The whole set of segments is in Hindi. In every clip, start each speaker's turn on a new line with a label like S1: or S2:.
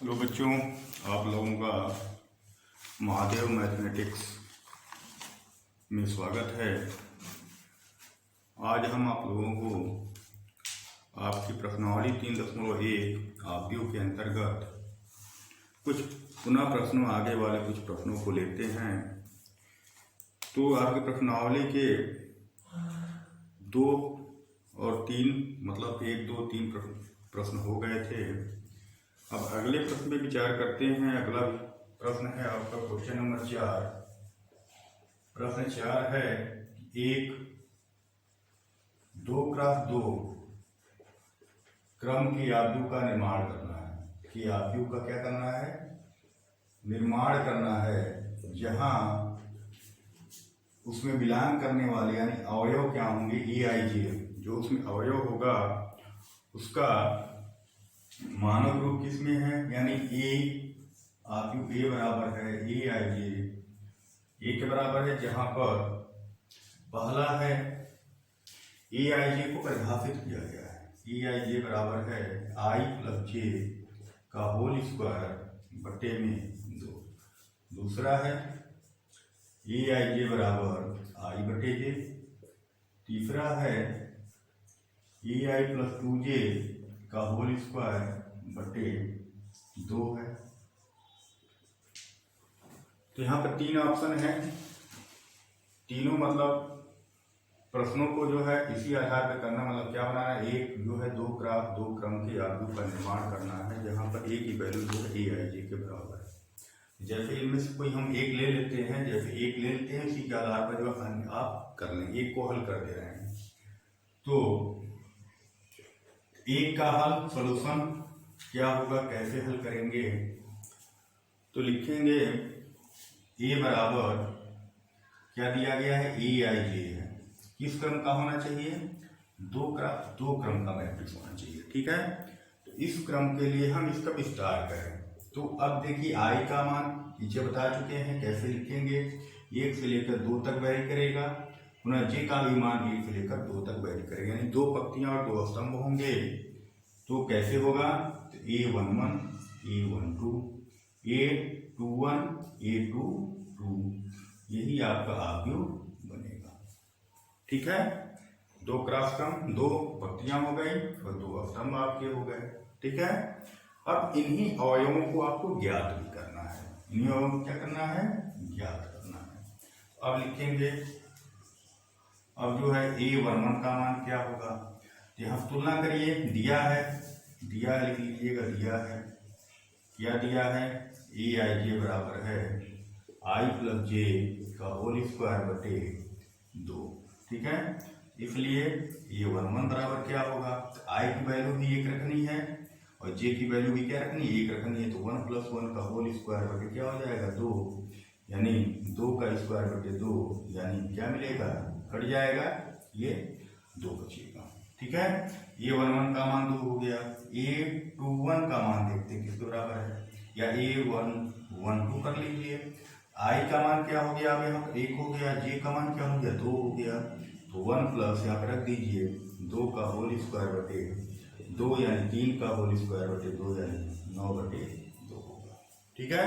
S1: हेलो बच्चों, आप लोगों का महादेव मैथमेटिक्स में स्वागत है। आज हम आप लोगों को आपकी प्रश्नावली 3.1 आव्यूह के अंतर्गत कुछ पुनः प्रश्नों आगे वाले कुछ प्रश्नों को लेते हैं। तो आपकी प्रश्नावली के 2 और 3 मतलब 1, 2, 3 प्रश्न हो गए थे। अब अगले प्रश्न पे विचार करते हैं। अगला प्रश्न है आपका क्वेश्चन नंबर 4। प्रश्न 4 है, एक 2x2 क्रम की आव्यूह का निर्माण करना है। कि आव्यूह का क्या करना है? निर्माण करना है, जहां उसमें बिलोंग करने वाले यानी अवयव क्या होंगे? ए आई जे। जो उसमें अवयव होगा उसका मानव रूप किसमें है? यानी ए आव्यूह ए बराबर है ए आई जे, ए के बराबर है, जहां पर पहला है ए आई जे को परिभाषित किया गया है। ए आई जे बराबर है आई प्लस जे का होल स्क्वायर बटे में 2। दूसरा है ए आई जे बराबर आई बटे जे। तीसरा है ए आई प्लस 2जे का होल स्क्वायर बटे 2 है। तो यहाँ पर 3 ऑप्शन है। तीनों मतलब प्रश्नों को जो है इसी आधार पर करना, मतलब क्या बनाना है? एक जो है 2x2 क्रम के आव्यूह का निर्माण करना है, जहाँ पर ए की वैल्यू जो है ए आई जे के बराबर है। जैसे इनमें से कोई हम एक ले लेते हैं, जैसे एक ले लेते हैं, इसी के आधार पर जो है आप कर लें, एक को हल कर दे रहे हैं। तो एक का हल सॉल्यूशन क्या होगा, कैसे हल करेंगे? तो लिखेंगे ए बराबर क्या दिया गया है? ए आई जे है। किस क्रम का होना चाहिए? 2x2 क्रम का मैट्रिक्स होना चाहिए। ठीक है, तो इस क्रम के लिए हम इसका विस्तार करें। तो अब देखिए आई का मान नीचे बता चुके हैं, कैसे लिखेंगे? 1 से लेकर 2 तक वैरी करेगा। पुनः जे का भी मान 1 से लेकर 2 तक वैरी करेगा, यानी 2 पंक्तियां और 2 स्तंभ होंगे। तो कैसे होगा? तो A11, A12, A21, A22, यही आपका आव्यूह बनेगा। ठीक है, 2 क्रॉस क्रम, 2 पंक्तियां हो गई और 2 स्तंभ आपके हो गए। ठीक है, अब इन्हीं अवयवों को आपको ज्ञात भी करना है। इन्हीं अवयवों को क्या करना है? ज्ञात करना है। अब लिखेंगे, अब जो है A11 का मान क्या होगा? यहाँ तुलना करिए, दिया है लिख लीजिएगा, दिया है क्या दिया है? ए आई जे बराबर है आई प्लस जे का होल स्क्वायर बटे 2। ठीक है, इसलिए A11 बराबर क्या होगा? आई की वैल्यू भी 1 रखनी है और जे की वैल्यू भी क्या रखनी है? 1 रखनी है। तो 1 + 1 का होल स्क्वायर बटे क्या हो जाएगा? 2, यानी 2 का स्क्वायर बटे 2, यानी क्या मिलेगा? कट जाएगा, ये 2 बचेगा। ठीक है, A11 का मान 2 हो गया। A21 का मान देखते हैं किसके बराबर है, या A112 कर लीजिए। आई का मान क्या हो गया? अब यहाँ पर 1 हो गया। जे का मान क्या हो गया? 2 हो गया। तो 1 प्लस यहाँ पर रख दीजिए 2 का होल स्क्वायर बटे 2, यानी 3 का होल स्क्वायर बटे 2, यानी 9 बटे 2 होगा। ठीक है,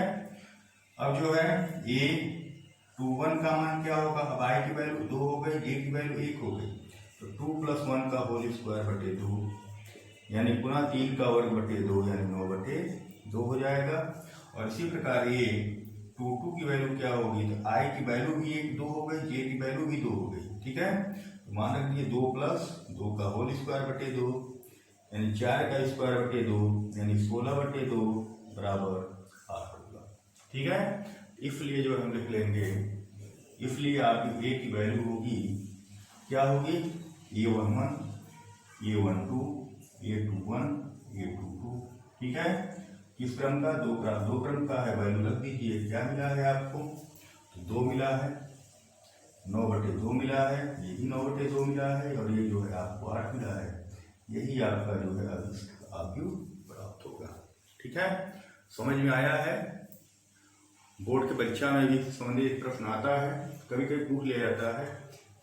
S1: अब जो है A21 का मान क्या होगा? अब आई की वैल्यू 2 हो गई, जे की वैल्यू 1 हो गई। तो 2 + 1 का होल स्क्वायर बटे 2, यानी पुनः 3 का वर्ग बटे 2, यानी 9 बटे 2 हो जाएगा। और इसी प्रकार ये 2 की वैल्यू क्या होगी? तो आई की वैल्यू भी 2 हो गई, जे की वैल्यू भी 2 हो गई। ठीक है, तो मान रखिए 2 + 2 का होल स्क्वायर बटे 2, यानी 4 का स्क्वायर बटे 2, यानी 16 बटे 2 बराबर 8 होगा। ठीक है, इसलिए जो हम लिख लेंगे, इसलिए आपकी ए की वैल्यू होगी क्या होगी? A11, A12, A21, A22। ठीक है, किस क्रम का? 2x2 क्रम का है। वैल्यू रख दीजिए, क्या मिला है आपको? तो 2 मिला है, 9 बटे 2 मिला है, ये भी 9 बटे 2 मिला है, और ये जो है आपको 8 मिला है। यही आपका जो है आव्यूह प्राप्त होगा। ठीक है, समझ में आया है? बोर्ड की परीक्षा में भी संबंधित प्रश्न आता है, कभी कभी पूछ लिया जाता है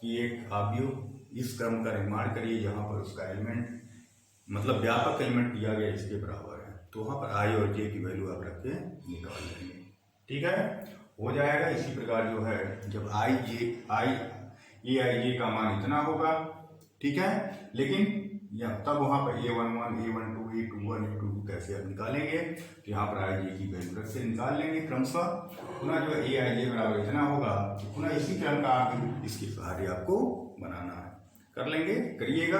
S1: कि एक आव्यूह इस क्रम का निर्माण करिए जहां पर उसका एलिमेंट मतलब व्यापक एलिमेंट दिया गया इसके बराबर है। तो वहाँ पर आई और जे की वैल्यू आप रख के निकाल लेंगे। ठीक है, हो जाएगा। इसी प्रकार जो है जब आई जे का मान इतना होगा, ठीक है, लेकिन तब वहाँ पर A11, A12, A21, A22 कैसे आप निकालेंगे, तो यहाँ पर आई जे की वैल्यू रख के निकाल लेंगे क्रमशः। पुनः जो है ए आई जे बराबर इतना होगा, तो पुनः इसी क्रम का आप इसके सहारे आपको बनाना है, कर लेंगे, करिएगा।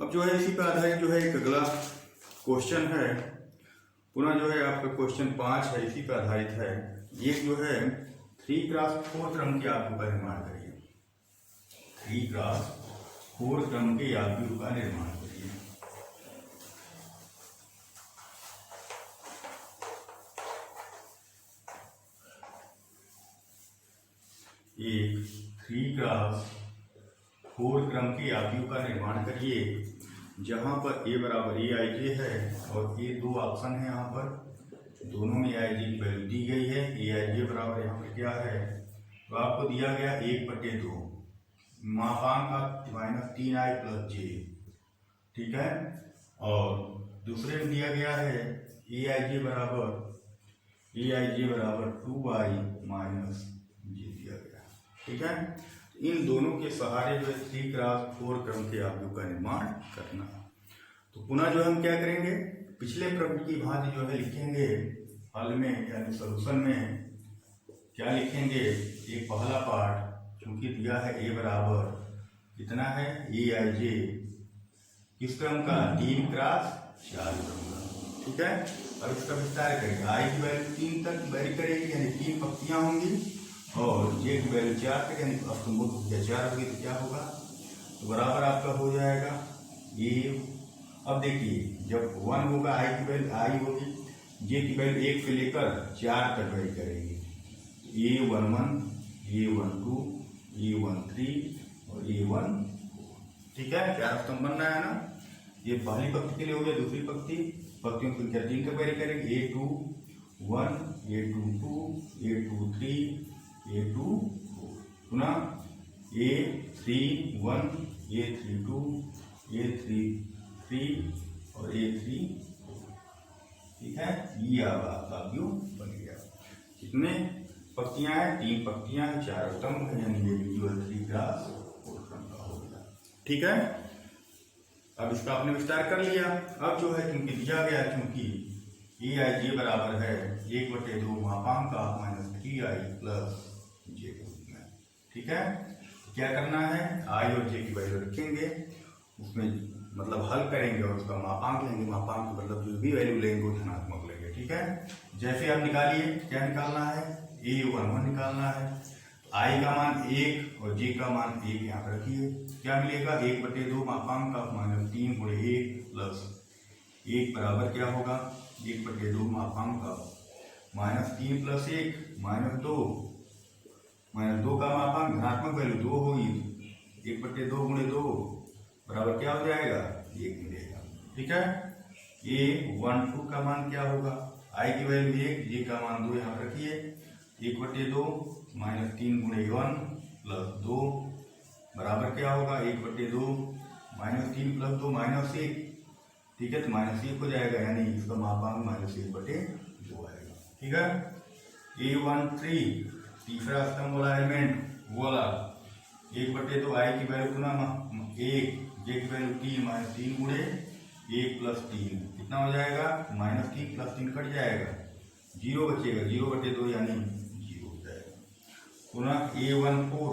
S1: अब जो है इसी पर आधारित जो है एक अगला क्वेश्चन है, पुनः जो है आपका क्वेश्चन 5 है, इसी पर आधारित है। ये जो है 3x4 क्रम के आव्यूह का निर्माण करिए। 3x4 क्रम के आव्यूह का निर्माण करिए। एक 3x4 क्रम के आव्यूह का निर्माण करिए, जहां पर ए बराबर ए आई जे है और ये दो ऑप्शन है, यहाँ पर दोनों में ए आई जे की वैल्यू दी गई है। ए आई जे बराबर यहाँ पर क्या है, तो आपको दिया गया 1/2 मापांक का -3i + j, ठीक है, और दूसरे में दिया गया है ए आई जे बराबर 2i - j दिया गया, ठीक है। इन दोनों के सहारे जो है 3x4 क्रम के आव्यूह का निर्माण करना। तो पुनः जो हम क्या करेंगे, पिछले प्रश्न की भांति जो है लिखेंगे हल में, यानी सॉल्यूशन में क्या लिखेंगे। एक पहला पार्ट चूंकि दिया है ए बराबर कितना है, ए आई जे किस क्रम का, 3x4 क्रम का, ठीक है। अब इसका विस्तार करेंगे। आई की वैल्यू 3 तक वेरी करेगी, यानी 3 पंक्तियां होंगी, और जे की वैल्यू 4 तक, यानी अस्तंभुत संख्या 4 होगी, तो क्या होगा, तो बराबर आपका हो जाएगा ये। अब देखिए जब 1 होगा, आई की वैल्यू आई होगी, जे की वैल्यू 1 से लेकर 4 तक वेरी करेगी। A11, A12, A13 और A14, ठीक है, 4 स्तंभ बन रहा है ना। ये पहली पंक्ति के लिए हो गया। दूसरी पंक्तियों की संख्या 3 तक वेरी करेगी। A21, A22, A23, A24, पुनः A31, A32, A33 और A34, ठीक है। ये आपका आव्यूह बन गया। कितने पंक्तियां हैं, 3 पंक्तियां हैं, 4 स्तंभ है, यानी ये भी जो 3x4 क्रम का हो गया, ठीक है। अब इसका आपने विस्तार कर लिया। अब जो है क्योंकि दिया गया, क्योंकि ए आई जे बराबर है 1/2 मापांक का -3i + j के रूप में, ठीक है। क्या करना है, आई और जे की वैल्यू रखेंगे, उसमें मतलब हल करेंगे और उसका मापांक लेंगे। मापांक मतलब जो भी वैल्यू लेंगे वो धनात्मक लेंगे, ठीक है। जैसे आप निकालिए, क्या निकालना है, A11 निकालना है। आई का मान 1 और जे का मान 1 यहाँ पर रखिए। क्या मिलेगा, 1/2 मापांक का -3 × 1 + 1 बराबर क्या होगा, 1/2 मापांक का -3 + 1 -2 का मापांक धनात्मक वैल्यू 2 होगी, 1/2 × 2 बराबर क्या हो जाएगा, 1 मिलेगा, ठीक है। A12 का मान क्या होगा, आई की वैल्यू 1, जे का मान 2 यहाँ रखिए। 1/2 -3 × 1 + 2 बराबर क्या होगा, 1/2 -3 + 2 -1, ठीक है, तो -1 हो जाएगा, यानी इसका मापांक -1/2 आएगा, ठीक है। A13 तीसरा स्तंभ वाला एलिमेंट वो वाला 1/2 आई की वैल्यू पुनः 1, जे की वैल्यू 3 -3 × 1 + 3 कितना हो जाएगा, -3 + 3 कट जाएगा, 0 बचेगा, 0/2 यानी 0 हो जाएगा। पुनः A14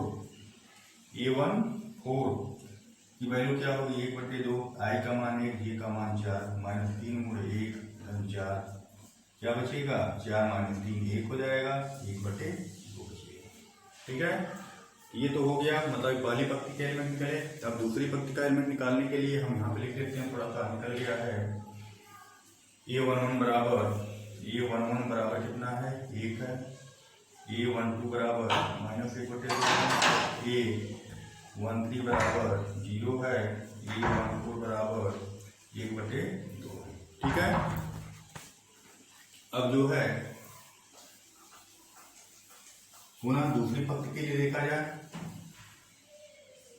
S1: की वैल्यू क्या होगी, 1/2 आई का मान 1, जे का मान 4, -3 × 1 = 4, क्या बचेगा, 4 - 3 1 हो जाएगा, 1/2 बचेगा, ठीक है। ये तो हो गया, मतलब पहली पंक्ति का एलिमेंट निकले। अब दूसरी पंक्ति का एलिमेंट निकालने के लिए हम यहाँ पे लिख देते हैं, थोड़ा सा निकल गया है। A11 बराबर कितना है, 1 है। A12 बराबर -1/2 है। A13 बराबर 0 है। A14 बराबर 1/2 है, ठीक है। अब जो है पुनः दूसरी पंक्ति के लिए देखा जाए,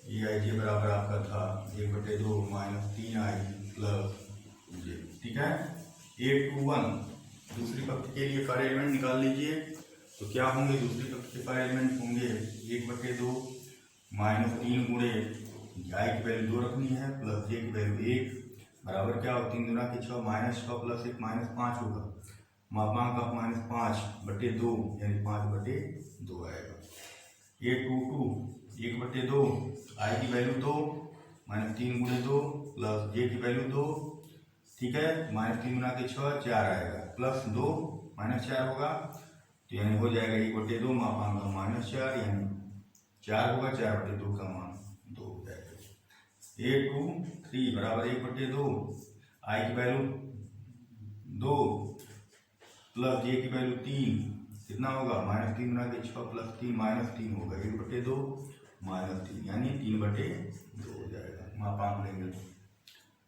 S1: ए आई जे बराबर आपका था 1/2 -3i + j, ठीक है। A21 दूसरी पंक्ति के लिए सारे एलिमेंट निकाल लीजिए। तो क्या होंगे दूसरी पंक्ति के सारे एलिमेंट होंगे 1/2 -3 गुणे आई की वैल्यू 2 रखनी है प्लस जे की वैल्यू 1 बराबर क्या हो 3 दूना के 6 -6 प्लस 1 -5 होगा। मापांक का -5/2 यानी 5/2 आएगा। A22 1/2 आई की वैल्यू 2 -3 गुणे 2 प्लस जे की वैल्यू 2, ठीक है। -3 गुना के 6 4 आएगा प्लस 2 -4 होगा तो यानी हो जाएगा 1/2 मापांक का -4 यानी 4 होगा 4/2 का मान 2 हो जाएगा। A23 बराबर 1/2 आई की वैल्यू 2 प्लस जे की वैल्यू 3 कितना होगा -3 गुना के 6 प्लस 3 -3 होगा 1/2 -3 यानी 3/2 हो जाएगा। मापांक लेंगे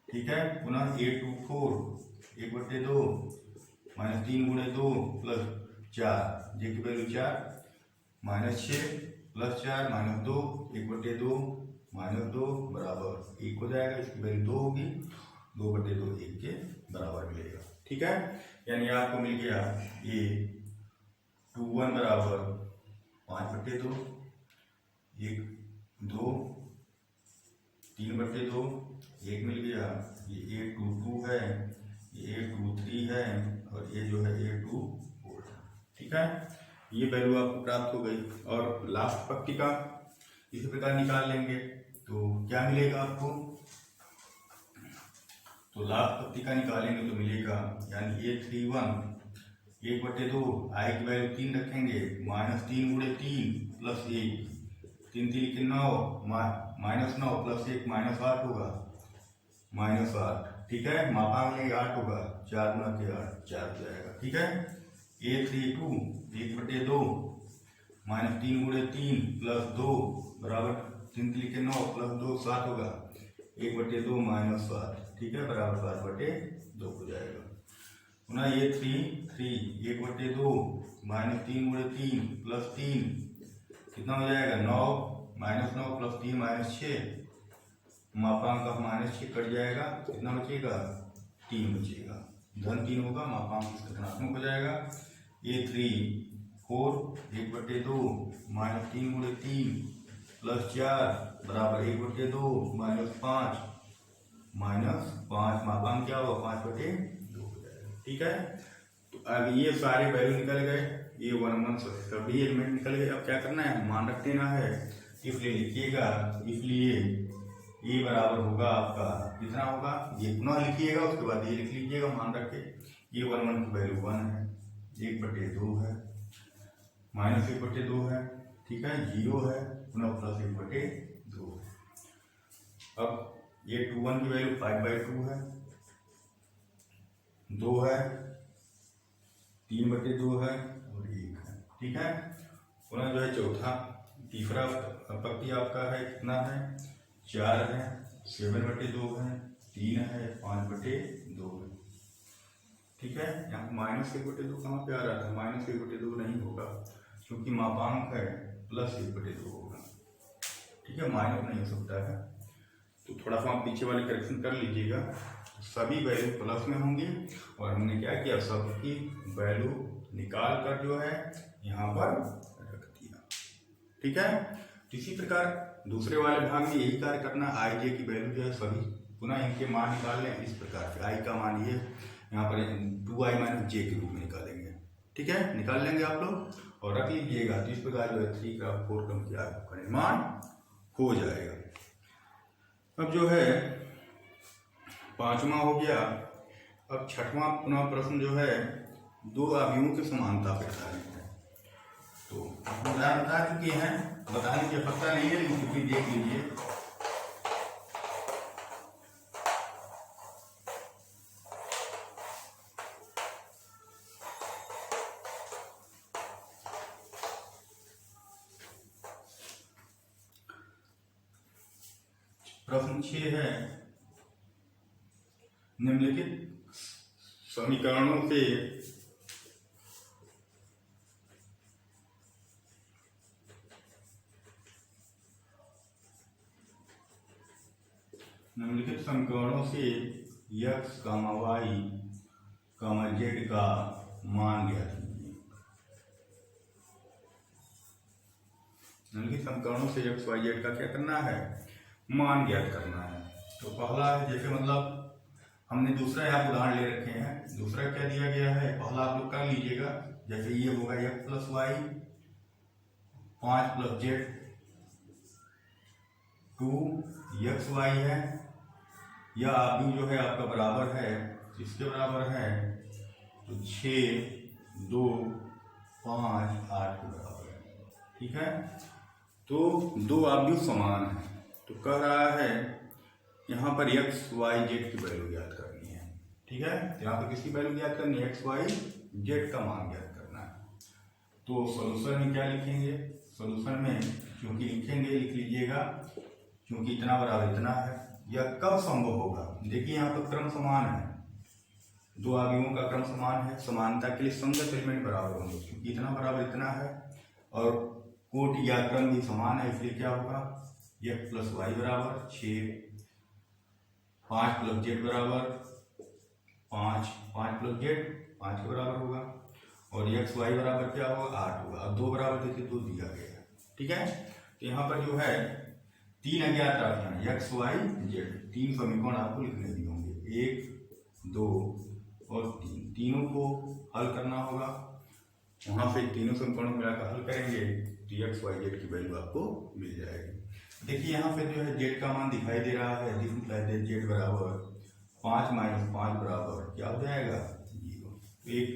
S1: ठीक है। पुनः A24 1/2 -3 गुणे 2 प्लस 4 जे की वैल्यू 4 -6 प्लस 4 -2 1/2 -2 बराबर 1 हो जाएगा। इसकी वैल्यू 2 होगी 2/2 1 के बराबर मिलेगा। ठीक है, यानी आपको मिल गया A21 बराबर 5/2 1 2 3/2 1 मिल गया। ये A22 है, ये A23 है और ये जो है A24 है। ठीक है, ये वैल्यू आपको प्राप्त हो गई। और लास्ट पंक्ति का इसी प्रकार निकाल लेंगे तो क्या मिलेगा आपको, तो लास्ट पंक्ति का निकालेंगे तो मिलेगा यानी A31 1/2 आई की वैल्यू 3 रखेंगे -3 गुणे 3 प्लस 1 3 3 के 9 -9 प्लस 1 -8 होगा -8। ठीक है, मापांक लेंगे 8 होगा 4 गुना के 8 4 हो जाएगा। ठीक है, A32 1/2 -3 गुणे 3 प्लस 2 बराबर 3 3 के 9 प्लस 2 7 होगा 1/2 -7। ठीक है, बराबर 7/2 हो जाएगा। पुनः A33 1/2 -3 गुणे 3 प्लस 3 कितना हो जाएगा 9 -9 प्लस 3 -6 मापांक का -6 कट जाएगा, कितना बचेगा 3 बचेगा, धन 3 होगा, मापांक इसका धनात्मक हो जाएगा। A34 1/2 -3 गुणे 3 प्लस 4 बराबर 1/2 -5 मापांक क्या होगा 5/2 हो जाएगा। ठीक है, तो अब ये सारे वैल्यू निकल गए, ये 1 1 सभी एलिमेंट निकल गए। अब क्या करना है, मान रख देना है, इसलिए लिखिएगा, इसलिए ये बराबर होगा आपका कितना होगा, ये पुनः लिखिएगा, उसके बाद ये लिख लीजिएगा मान रख के। ये 1 1 की वैल्यू 1 है, 1/2 है, -1/2 है, ठीक है, 0 है, पुनः प्लस 1/2 है। अब ये 21 की वैल्यू 5/2 है, 2 है, 3/2 है और 1 है। ठीक है, पुनः जो है चौथा तीसरा पंक्ति आपका है कितना है 4 है, 7/2 है, 3 है, 5/2 है। ठीक है, यहाँ -1/2 कहाँ पे आ रहा था, -1/2 नहीं होगा क्योंकि मापांक है +1/2 होगा। ठीक है, माइनस नहीं हो सकता है, तो थोड़ा सा आप पीछे वाले करेक्शन कर लीजिएगा। सभी वैल्यू प्लस में होंगी और हमने क्या किया, सबकी वैल्यू निकाल कर जो है यहाँ पर रख दिया। ठीक है, इसी प्रकार दूसरे वाले भाग में यही कार्य करना, आई जे की वैल्यू जो है सभी पुनः इनके मान निकाल लें इस प्रकार से। आई का मान ये यहाँ पर 2i - j के रूप में निकालेंगे। ठीक है, निकाल लेंगे आप लोग और रख लीजिएगा। तो इस प्रकार जो है 3 का 4 क्रम की आपका निर्माण हो जाएगा। अब जो है 5वां हो गया। अब 6वां पुनः प्रश्न जो है 2 अवयवों की समानता पे आधारित है। तो बता चुके हैं, बताने की आवश्यकता नहीं है, लेकिन फिर देख लीजिए। प्रश्न 6 है, निम्नलिखित समीकरणों से x, y कॉमा जेड का मान ज्ञात कीजिए। निम्नलिखित समीकरणों से एक्स वाई जेड का क्या करना है, मान ज्ञात करना है। तो पहला है, जैसे मतलब हमने दूसरा यहाँ उदाहरण ले रखे हैं। दूसरा क्या दिया गया है, पहला आप लोग कर लीजिएगा। जैसे ये होगा X plus Y 5 plus Z 2 X Y है, या अभी जो है आपका बराबर है, इसके बराबर है तो 6 2 5 8 के बराबर है। ठीक है, तो दो आव्यूह समान है। तो कह रहा है यहाँ पर एक्स वाई जेड की वैल्यू ज्ञात करनी है। ठीक है, यहाँ पर किसकी वैल्यू ज्ञात करनी है, एक्स वाई जेड का मान ज्ञात करना है। तो सॉल्यूशन में क्या लिखेंगे, सॉल्यूशन में क्योंकि लिखेंगे, लिख लीजिएगा, क्योंकि इतना बराबर इतना है। यह कब संभव होगा, देखिए यहाँ पर क्रम समान है, दो आव्यूहों का क्रम समान है। समानता के लिए संगत एलिमेंट बराबर होंगे, क्योंकि इतना बराबर इतना है और कोटि या क्रम भी समान है, इसलिए क्या होगा, एक्स प्लस वाई बराबर 6 5 प्लस जेड बराबर 5 5 प्लस जेड 5 के बराबर होगा, और एक्स वाई बराबर क्या होगा 8 होगा। अब दो बराबर देखिए 2 दिया गया। ठीक है, तो यहाँ पर जो है 3 अज्ञात राशियां एक्स वाई जेड, 3 समीकरण आपको लिखने दिए होंगे, 1 2 और 3, तीनों को हल करना होगा। वहां से तीनों समीकरणों मिलाकर हल करेंगे तो एक्स वाई जेड की वैल्यू आपको मिल जाएगी। देखिए यहाँ पे जो है जेड का मान दिखाई दे रहा है, जेड बराबर 5 - 5 बराबर क्या हो जाएगा 0। एक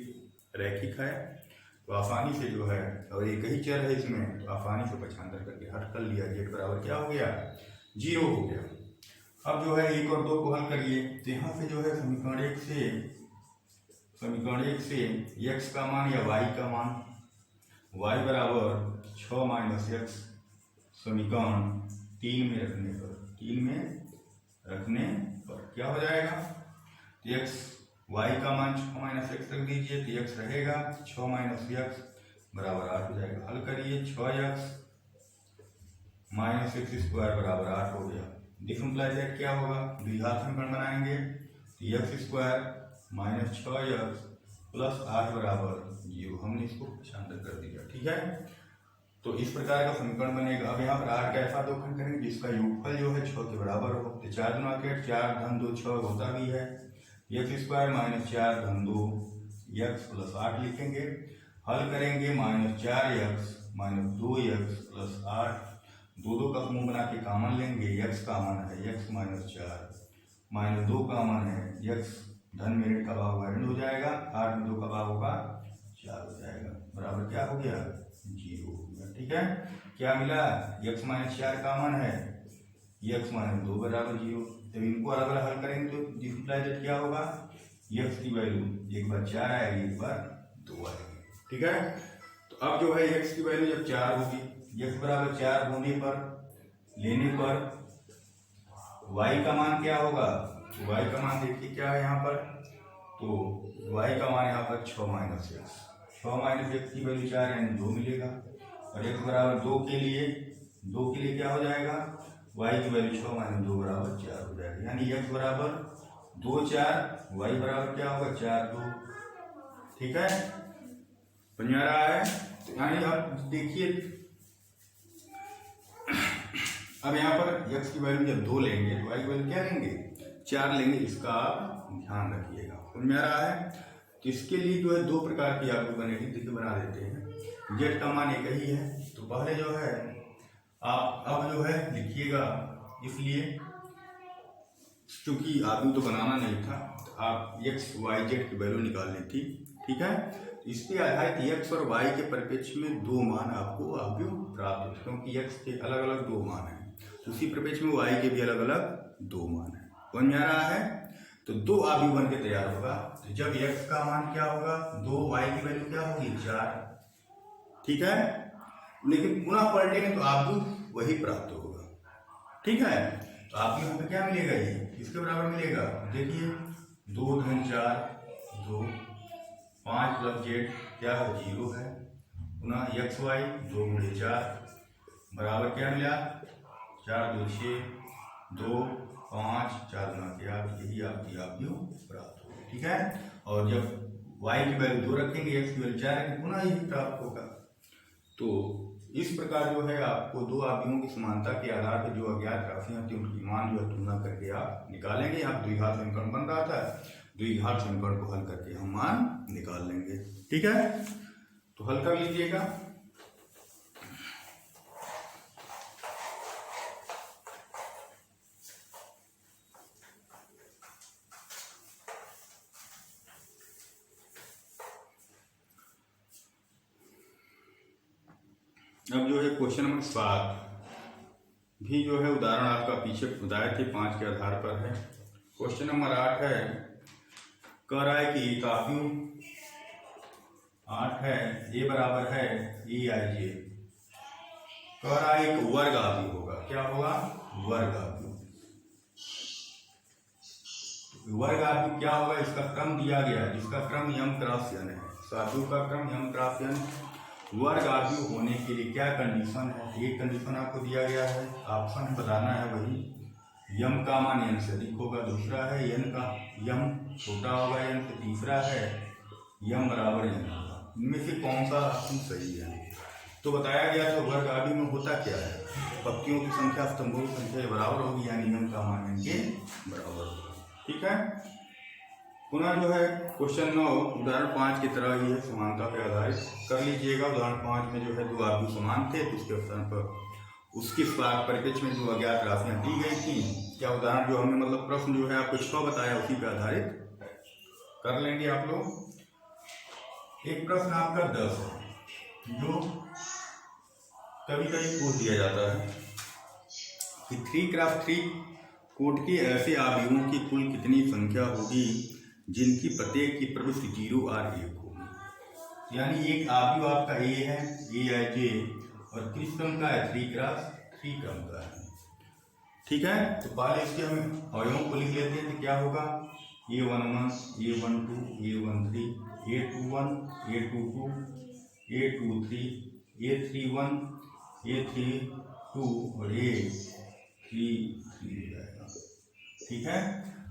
S1: रैखिक है तो आसानी से जो है, और एक ही चर है इसमें तो आसानी से पक्षांतर करके हट कर लिया, जेड बराबर क्या हो गया 0 हो गया। अब जो है 1 और 2 को हल करिए, तो यहाँ से जो है समीकरण 1 से एक्स का मान या वाई का मान, y बराबर 6 - x, समीकरण 3 में रखने पर क्या हो जाएगा, x y का मान 6 - x रख दीजिए तो x रहेगा 6 - x बराबर 8 हो जाएगा। हल करिए, 6x - x स्क्वायर बराबर 8 हो गया। डिफरेंशिएट क्या होगा, द्विघात समीकरण बनाएंगे तो x स्क्वायर - 6x प्लस 8 बराबर 0, हमने इसको पक्षांतर कर दिया। ठीक है, तो इस प्रकार का समीकरण बनेगा। अब यहाँ पर 8 का ऐसा दो खंड करेंगे जिसका योगफल जो है 6 के बराबर हो, तो 4 गुना 8 4 धन 2 6 होता भी है, एक्स स्क्वायर -4 धन 2 एक्स प्लस 8 लिखेंगे। हल करेंगे, -4x - 2x प्लस 8, दो का समूह बना के कॉमन लेंगे, x का मान है x -4 -2 का मान है x, धन में ऋण का भाव ऋण हो जाएगा, 8 में 2 का भाव होगा 4 हो जाएगा, बराबर क्या हो गया 0 हो गया। ठीक है, क्या मिला, x - 4 का मान है x - 2 बराबर 0। जब इनको अलग अलग हल करेंगे तो डिफरेंशिएट क्या होगा, x की वैल्यू एक बार 4 आएगी, एक बार 2 आएगी। ठीक है, तो अब जो है x की वैल्यू जब 4 होगी, x बराबर 4 होने पर लेने पर y का मान क्या होगा, y का मान देखिए क्या है यहाँ पर, तो y का मान यहाँ पर 6 - x, 6 - x की वैल्यू 4 यानी 2 मिलेगा, और x बराबर 2 के लिए क्या हो जाएगा, y की वैल्यू 6 - 2 बराबर 4 हो जाएगा, यानी x बराबर 2 4, y बराबर क्या होगा 4 2। ठीक है, समझ में आ रहा है, तो यानी अब देखिए, अब यहाँ पर x की वैल्यू जब 2 लेंगे तो y की वैल्यू क्या लेंगे 4 लेंगे, इसका आप ध्यान रखिएगा। समझ में आ रहा है, तो इसके लिए जो है 2 प्रकार की आव्यूह बनेगी, देखिए बना देते हैं। जेड का मान एक ही है, तो पहले जो है आप अब जो है लिखिएगा, इसलिए क्योंकि आव्यूह तो बनाना नहीं था, तो आप एक्स वाई जेड की वैल्यू निकालनी थी। ठीक है, इसके आधारित एक्स और वाई के परिप्रेक्ष्य में 2 मान आपको आव्यूह प्राप्त होते, क्योंकि एक्स के अलग अलग 2 मान हैं, उसी परिप्रेक्ष्य में वाई के भी अलग अलग 2 मान हैं। समझ में आ रहा है, तो 2 आव्यूह बन के तैयार होगा। तो जब x का मान क्या होगा 2, y की वैल्यू क्या होगी 4। ठीक है, लेकिन पुनः पलटेंगे तो आव्यूह वही प्राप्त होगा। ठीक है, तो आपको यहाँ पे क्या मिलेगा, ये किसके बराबर मिलेगा, देखिए 2 धन 4 2, 5 प्लस जेड क्या है 0 है, पुनः एक्स वाई 2 × 4 बराबर क्या मिला 4 2 6 2 5 4 गुना 8, यही आपकी आव्यूह प्राप्त होगी। ठीक है, और जब y की वैल्यू 2 रखेंगे, x की वैल्यू 4 रखेंगे, पुनः यही प्राप्त होगा। तो इस प्रकार जो है आपको दो आव्यूहों की समानता के आधार पर जो अज्ञात राशियां होती हैं उनकी मान जो है तुलना करके आप निकालेंगे। आप द्विघात समीकरण बन रहा था, द्विघात समीकरण को हल करके हम मान निकाल लेंगे। ठीक है, तो हल कर लीजिएगा। अब जो है क्वेश्चन नंबर 7 भी जो है उदाहरण आपका पीछे बताए थे 5 के आधार पर है। क्वेश्चन नंबर 8 है, कह रहा है कि एक आव्यूह 8 है, ए बराबर है ई आई जे। कह रहा है एक वर्ग आव्यूह होगा। क्या होगा? वर्ग आव्यूह। वर्ग आव्यूह क्या होगा? इसका क्रम दिया गया है, जिसका क्रम यम क्रॉस यन है। आव्यूह का क्रम यम क्रॉस यन। वर्ग आव्यूह होने के लिए क्या कंडीशन है? एक कंडीशन आपको दिया गया है, ऑप्शन बताना है वही। यम का मान n से अधिक होगा। दूसरा है यम छोटा होगा n से। तीसरा है यम बराबर n होगा। इनमें से कौन सा ऑप्शन सही है? तो बताया गया था वर्ग आव्यूह में होता क्या है? पंक्तियों की संख्या स्तंभों की संख्या बराबर होगी, यानी यम का मान n के बराबर होगा। ठीक है, पुनः जो है क्वेश्चन 9 उदाहरण 5 की तरह ही है, समानता पर आधारित कर लीजिएगा। उदाहरण 5 में जो है दो आव्यूह समान थे, तो उसके स्थान पर उसके परिप्रेक्ष्य में जो अज्ञात राशियां दी गई थी। क्या उदाहरण जो हमने मतलब प्रश्न जो है आपको 6 बताया उसी पर आधारित कर लेंगे आप लोग। एक प्रश्न आपका 10 है, जो कभी कभी पूछ दिया जाता है कि 3x3 कोट के ऐसे आव्यूहों की कुल कितनी संख्या होगी जिनकी प्रत्येक की प्रविष्टि 0 और 1 होगी। यानी एक आव्यूह आपका ए है, ए आई जे, और किस क्रम का है? 3x3 क्रम का है। ठीक है, तो पहले इसके हम अवयवों को लिख लेते हैं। तो क्या होगा? A11, A12, A13, A21, A22, A23, A31, A32 और A33 हो जाएगा। ठीक है,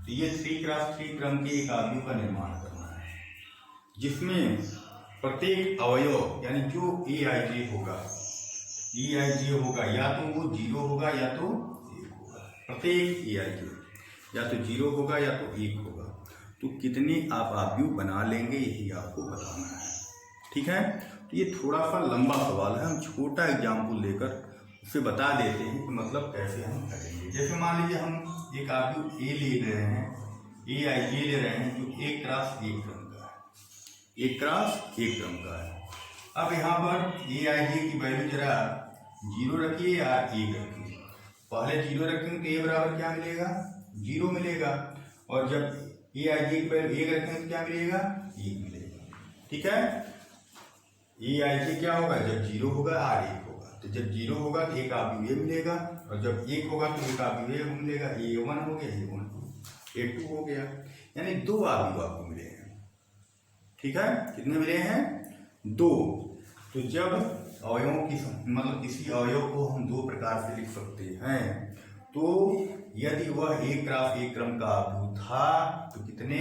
S1: तो ये 3x3 क्रम के एक आव्यूह का निर्माण करना है, जिसमें प्रत्येक अवयव यानी जो ए आई जे होगा, ई आई जे होगा, या तो वो 0 होगा या तो 1 होगा। प्रत्येक ए आई जे या तो 0 होगा या तो 1 होगा। तो कितने आप आव्यूह बना लेंगे यही आपको बताना है। ठीक है, तो ये थोड़ा सा लंबा सवाल है, हम छोटा एग्जाम्पल लेकर उसे बता देते हैं कि मतलब कैसे हम करेंगे। जैसे मान लीजिए हम एक आव्यूह ए ले रहे हैं, ए आई जे ले रहे हैं, जो 1x1 क्रम का है, 1x1 क्रम का है। अब यहाँ पर ए आई जे की वैल्यू जरा 0 रखिए या 1 रखिए। पहले 0 रखेंगे तो ए बराबर क्या मिलेगा? 0 मिलेगा, और जब ए आई जे की वैल्यू 1 रखेंगे तो क्या मिलेगा? 1 मिलेगा। ठीक है, ए आई जे क्या होगा? जब 0 होगा और 1 होगा। तो जब 0 होगा तो एक आव्यूह ए मिलेगा, और जब 1 होगा तो एक आव्यूह ए मिलेगा। A1 हो गया, A12, A2 हो गया, यानी 2 आव्यूह आपको मिले हैं। ठीक है, कितने मिले हैं? 2। तो जब अवयवों की मतलब किसी अवयव को हम 2 प्रकार से लिख सकते हैं, तो यदि वह 1x1 क्रम का आव्यूह था तो कितने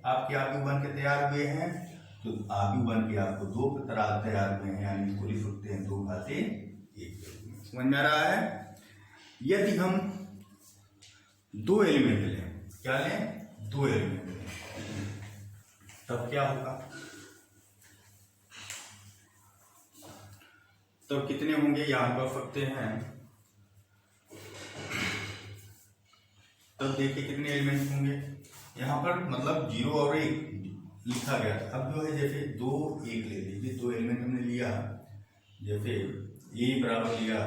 S1: आपके आव्यूह बन के तैयार हुए हैं? तो आव्यूह बन के आपको 2 तरह तैयार हुए हैं, यानी इसको लिख सकते हैं 2/1। समझ में आ रहा है? यदि हम 2 एलिमेंट लें, क्या लें? 2 एलिमेंट लें, तब क्या होगा? तब कितने होंगे याद कर सकते हैं। तब देखिए कितने एलिमेंट होंगे यहाँ पर, मतलब 0 और 1 लिखा गया था। अब जो है जैसे 2 1 ले लीजिए, 2 एलिमेंट हमने लिया, जैसे ए बराबर लिया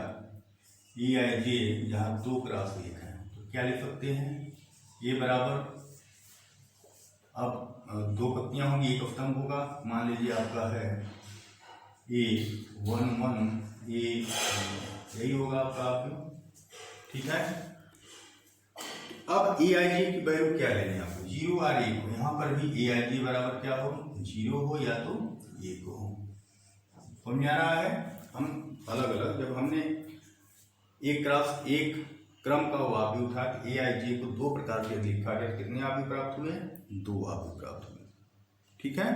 S1: ई आई जे, जहाँ 2x1 है, तो क्या लिख सकते हैं? ए बराबर, अब 2 पत्तियां होंगी, एक स्तंभ होगा। मान लीजिए आपका है A11, यही होगा आपका आव्यूह। ठीक है, अब ए आई जे की वैल्यू क्या लेनी है आपको? 0 और 1 हो। यहाँ पर भी ए आई जे बराबर क्या हो? 0 हो या तो 1 हो। समझ में आ रहा है? हम अलग अलग, जब हमने 1x1 क्रम का वो आव्यूह था, ए आई जे को 2 प्रकार से लिखा गया, कितने आव्यूह प्राप्त हुए? 2 आव्यूह प्राप्त हुए। ठीक है।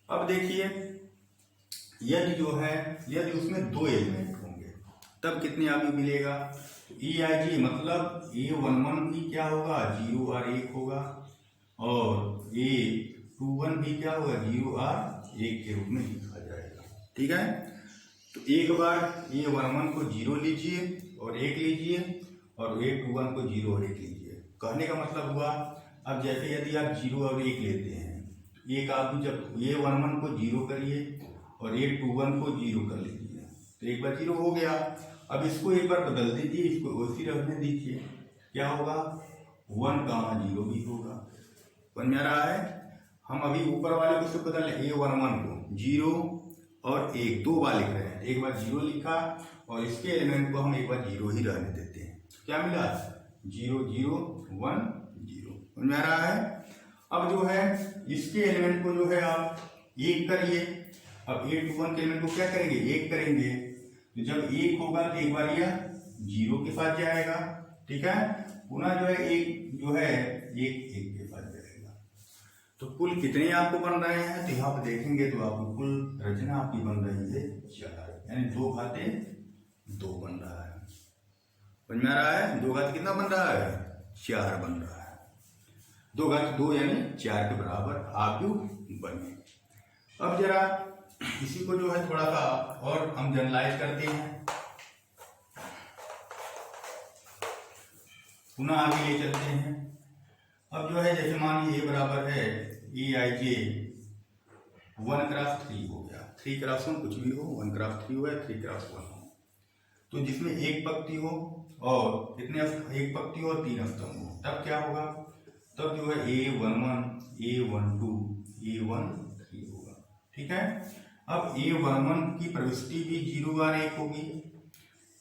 S1: अब देखिए यदि उसमें दो एलिमेंट होंगे तब कितने आगे मिलेगा। EIJ मतलब A11 भी क्या होगा 0 और 1 होगा और A21 भी क्या होगा 0 और 1 के रूप में लिखा जाएगा। ठीक है, तो एक बार A11 को 0 लीजिए और 1 लीजिए और A21 को 0 और 1 लीजिए। कहने का मतलब हुआ अब जैसे यदि आप 0 और 1 लेते हैं, एक आप जब A11 को 0 करिए और A21 को 0 कर लीजिए तो एक बार 0 हो गया। अब इसको एक बार बदल दीजिए, इसको वैसी रहने दीजिए, क्या होगा 1,0 भी होगा। समझ में आ रहा है। हम अभी ऊपर वाले को सिर्फ बदल A11 को 0 और 1 दो बार लिख रहे हैं, एक बार 0 लिखा और इसके एलिमेंट को हम एक बार 0 ही रहने देते हैं। क्या मिला 0 0 1 0। समझ में आ रहा है। अब जो है इसके एलिमेंट को जो है आप 1 करिए। अब A21 के एलिमेंट को क्या करेंगे 1 करेंगे, तो जब 1 होगा तो एक बार यह 0 के साथ जाएगा। ठीक है, पुनः जो है 1 जो है 1 के साथ जाएगा। तो कुल कितने आपको बन रहे हैं, तो यहाँ पर देखेंगे तो आपको कुल रचना आपकी बन रही है 4, यानी 2 घाते 2 बन रहा है। समझ में आ रहा है। 2 घात कितना बन रहा है 4 बन रहा है। 2 घात 2 यानी 4 के बराबर आयु बने। अब जरा इसी को जो है थोड़ा सा और हम जनरलाइज करते हैं, पुनः आगे ले चलते हैं। अब जो है जैसे मान लीजिए बराबर है EIJ 1x3 हो गया, 3x1 कुछ भी हो, 1x3 हो या 3x1 हो, तो जिसमें एक पंक्ति हो और कितने एक पंक्ति हो और 3 स्तंभ हो, तब क्या होगा, तब जो है A11 A12 A13 होगा। ठीक है। अब A11 की प्रविष्टि भी 0 और 1 होगी,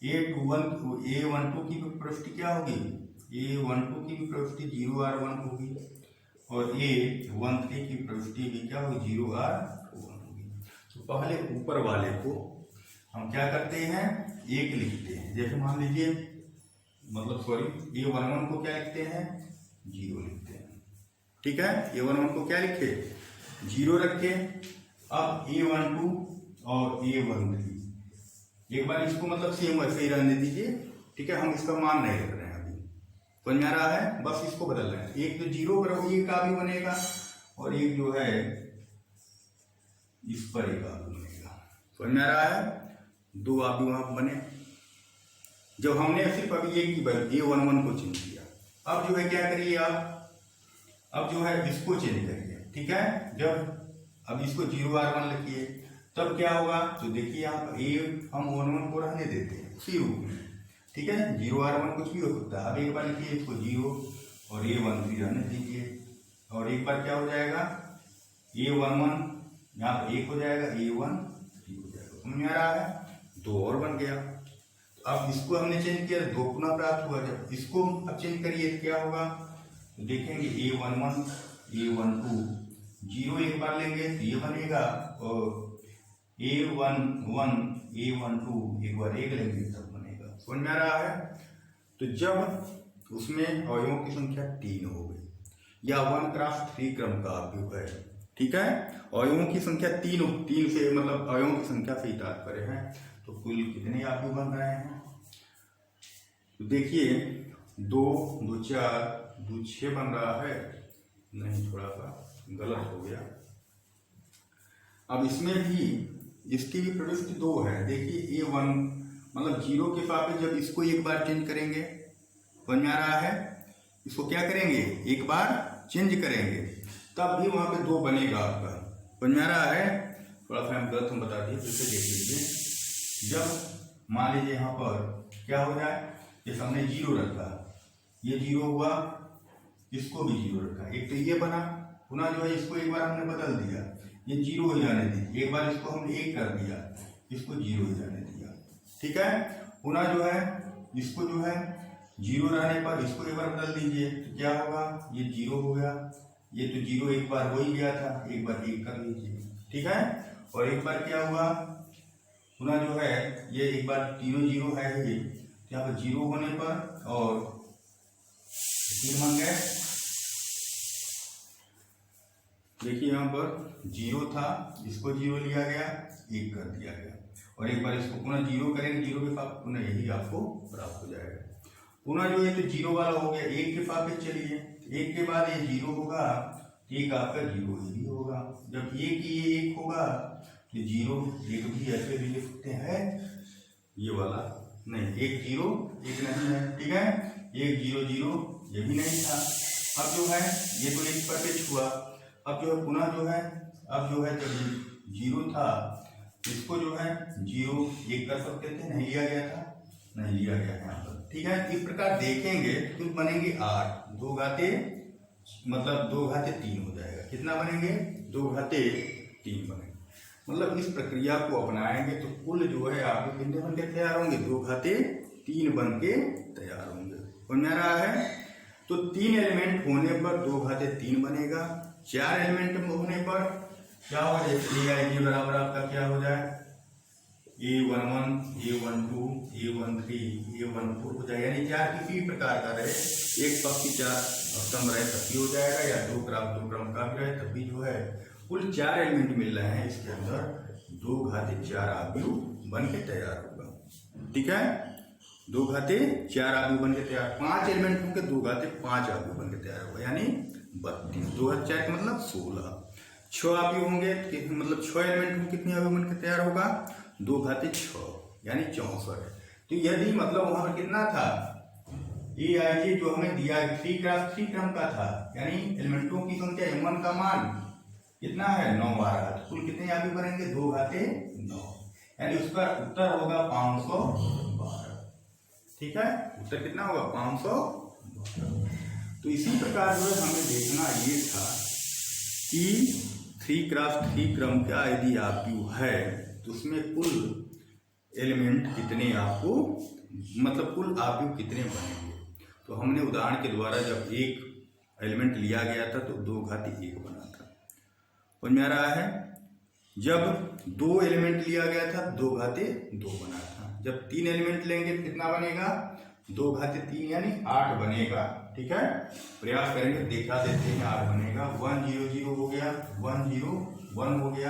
S1: A12 की प्रविष्टि क्या होगी A12 की भी प्रविष्टि 0 और 1 होगी और A13 की प्रविष्टि भी क्या होगी 0 और 1 होगी। तो पहले ऊपर वाले को हम क्या करते हैं 1 लिखते हैं। जैसे मान लीजिए A11 को क्या लिखते हैं 0 लिखते हैं। ठीक है, A11 को क्या लिखे 0 रखे। अब A12 और A13 एक बार इसको मतलब सेम वैसे ही रहने दीजिए। ठीक है, हम इसका मान नहीं रख रहे हैं अभी, समझ में आ रहा है, बस इसको बदल रहे हैं। एक तो 0 पर 1 का भी बनेगा और एक जो है इस पर 1 का भी बनेगा। समझ में आ रहा है, 2 आप भी वहां बने। जब हमने सिर्फ अभी एक ही A11 को चेंज किया, अब जो है क्या करिए आप, अब जो है इसको चेंज करिए। ठीक है, जब अब इसको 0 और 1 लिखिए तब क्या होगा, तो देखिए यहाँ पर हम 1 को रहने देते हैं उसी रूप में। ठीक है, 0 और 1 कुछ भी हो सकता है। अब एक बार लिखिए इसको 0 और A13 रहने दीजिए और एक बार क्या हो जाएगा A11 यहाँ पर 1 हो जाएगा, A13 हो जाएगा। समझ में आ रहा है, 2 और बन गया। तो अब इसको हमने चेंज किया 2 पुनः प्राप्त हुआ। जब इसको अब चेंज करिए तो क्या होगा, तो देखेंगे A11 A12 0 एक बार लेंगे तो ये बनेगा और A11 A12 एक बार 1 लेंगे तब बनेगा। समझ में आ रहा है। तो जब उसमें अवयवों की संख्या 3 हो गई या 1x3 क्रम का अवयव है। ठीक है, अवयवों की संख्या 3 से मतलब अवयवों की संख्या से ही तात्पर्य है। तो कुल कितने अवयव बन रहे हैं, तो देखिए 2 2 4 2 6 बन रहा है, नहीं थोड़ा सा गलत हो गया। अब इसमें भी इसकी भी प्रविष्टि 2 है। देखिए A1 मतलब 0 के सापेक्ष जब इसको एक बार चेंज करेंगे, समझ में आ रहा है, इसको क्या करेंगे एक बार चेंज करेंगे तब भी वहां पे 2 बनेगा आपका। समझ में आ रहा है, थोड़ा सा हम गलत हम बता दिए, फिर से देख लीजिए। जब मान लीजिए यहाँ पर क्या हो जाए, जैसे हमने 0 रखा, ये 0 हुआ, इसको भी 0 रखा, एक तो ये बना, पुनः जो है इसको एक बार हमने बदल दिया, ये 0 हो जाने दी, एक बार इसको हमने 1 कर दिया, इसको 0 हो जाने दिया। ठीक है, पुनः जो है इसको जो है 0 रहने पर इसको एक बार बदल दीजिए तो क्या होगा, ये 0 हो गया, ये तो 0 एक बार हो ही गया था, एक बार 1 कर लीजिए। ठीक है, और एक बार क्या हुआ, पुनः जो है ये एक बार 0 है ही, यहाँ पर 0 होने पर और 3 बन गए, देखिए यहाँ पर 0 था, इसको 0 लिया गया, 1 कर दिया गया, और एक बार इसको पुनः 0 करेंगे, 0 के साथ पुनः यही आपको प्राप्त हो जाएगा। पुनः जो है तो 0 वाला हो गया, 1 के सापेक्ष चलिए, 1 के बाद ये 0 होगा, एक आपका 0 ही होगा। जब 1 ये 1 होगा तो 0 1 भी ऐसे भी लिख सकते हैं, ये वाला नहीं, 1 0 1 नहीं है, ठीक है, 1 0 0 ये भी नहीं था। अब जो है ये तो 1 सापेक्ष हुआ, अब जो है पुनः जो है, अब जो है जब 0 था इसको जो है 0 1 कर सकते थे, नहीं लिया गया था, नहीं लिया गया है यहाँ पर, ठीक है। इस प्रकार देखेंगे तो बनेंगे 8, 2 घाते मतलब 2 घाते 3 हो जाएगा। कितना बनेंगे? 2 घाते 3 बनेंगे। मतलब इस प्रक्रिया को अपनाएंगे तो कुल जो है आपके कितने बन के तैयार होंगे? 2 घाते 3 बन के तैयार होंगे। समझ में आ रहा है? तो 3 एलिमेंट होने पर 2 घाते 3 बनेगा। 4 एलिमेंट होने पर क्या हो जाएगा? ये बराबर आपका क्या हो जाए? A11, A12, A13, A14 हो जाएगा। यानी 4 किसी प्रकार का रहे, एक पक्ष की 4 स्तंभ रहे तब भी हो जाएगा, या 2 क्रम का भी रहे तब भी जो है कुल 4 एलिमेंट मिल रहे हैं इसके अंदर, 2 घाते 4 आव्यूह बन के तैयार होगा। ठीक है, 2 घाते 4 आव्यूह बन के तैयार। 5 एलिमेंट होंगे 2 घाते 5 आव्यूह बन के तैयार होगा, यानी 32। 2 घाते 4 मतलब 16। 6 आव्यूह होंगे मतलब 6 एलिमेंट होंगे, कितने आव्यूह बन के तैयार होगा? 2 घाते 6 यानी 64। तो यदि मतलब वहां पर कितना था? EIJ जो हमें दिया 3x3 क्रम का था, यानी एलिमेंटों की संख्या M1 का मान कितना है? 9 आ रहा है। कुल कितने आव्यूह बनेंगे? 2 घाते 9, यानी उसका उत्तर होगा 512। ठीक है, उत्तर कितना होगा? 512। तो इसी प्रकार जो है हमें देखना ये था कि 3x3 क्रम का यदि आव्यूह है तो उसमें कुल एलिमेंट कितने आपको मतलब कुल आव्यूह कितने बनेंगे। तो हमने उदाहरण के द्वारा जब एक एलिमेंट लिया गया था तो 2 घाते 1 बना था। समझ में आ रहा है? जब 2 एलिमेंट लिया गया था 2 घाते 2 बना था। जब 3 एलिमेंट लेंगे कितना बनेगा? 2 घाते 3 यानी 8 बनेगा। ठीक है, प्रयास करेंगे, देखा देते हैं 8 बनेगा। 1 0 0 हो गया, 1 0 1 हो गया।